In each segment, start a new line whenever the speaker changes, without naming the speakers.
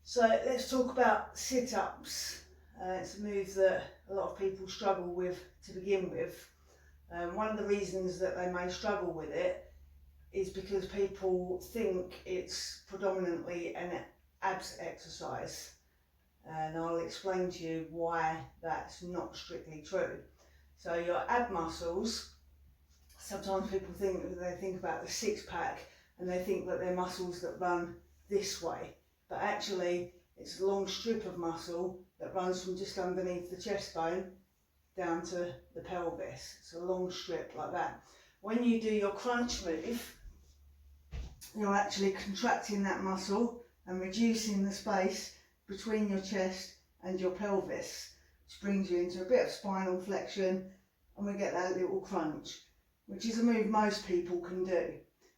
So let's talk about sit-ups. It's a move that a lot of people struggle with to begin with. One of the reasons that they may struggle with it is because people think it's predominantly an abs exercise, and I'll explain to you why that's not strictly true. So your ab muscles, sometimes people think about the six-pack and they think that they're muscles that run this way, but actually it's a long strip of muscle that runs from just underneath the chest bone down to the pelvis. It's a long strip like that. When you do your crunch move, you're actually contracting that muscle and reducing the space between your chest and your pelvis, which brings you into a bit of spinal flexion, and we get that little crunch, which is a move most people can do.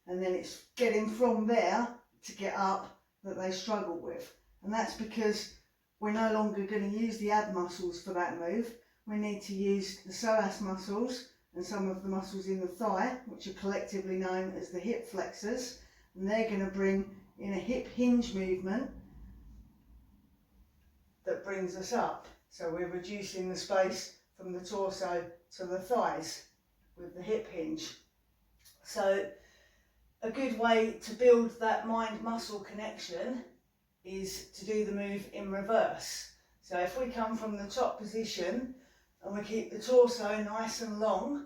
And then it's getting from there to get up that they struggle with. And that's because we're no longer going to use the ab muscles for that move. We need to use the psoas muscles and some of the muscles in the thigh, which are collectively known as the hip flexors. And they're going to bring in a hip hinge movement that brings us up. So we're reducing the space from the torso to the thighs with the hip hinge. So a good way to build that mind-muscle connection is to do the move in reverse. So if we come from the top position and we keep the torso nice and long,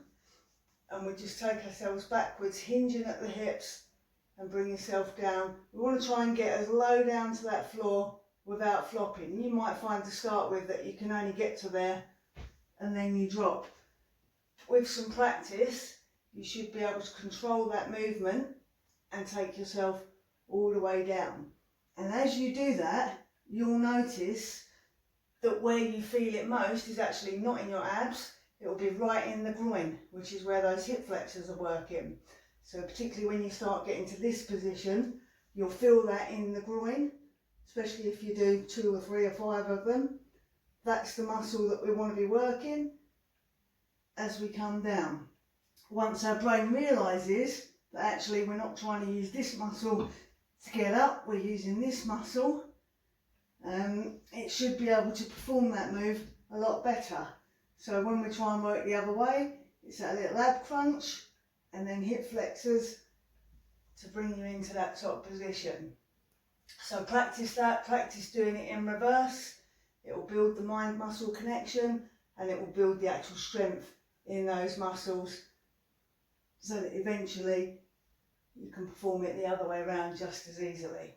and we just take ourselves backwards, hinging at the hips and bring yourself down. We want to try and get as low down to that floor without flopping. You might find to start with that you can only get to there and then you drop. With some practice, you should be able to control that movement and take yourself all the way down. And as you do that, you'll notice that where you feel it most is actually not in your abs. It will be right in the groin, which is where those hip flexors are working. So particularly when you start getting to this position, you'll feel that in the groin, especially if you do 2 or 3 or 5 of them. That's the muscle that we want to be working as we come down. Once our brain realises that actually we're not trying to use this muscle to get up, we're using this muscle, it should be able to perform that move a lot better. So when we try and work the other way, it's that little ab crunch and then hip flexors to bring you into that top position. So practice that, practice doing it in reverse. It will build the mind-muscle connection and it will build the actual strength in those muscles so that eventually you can perform it the other way around just as easily.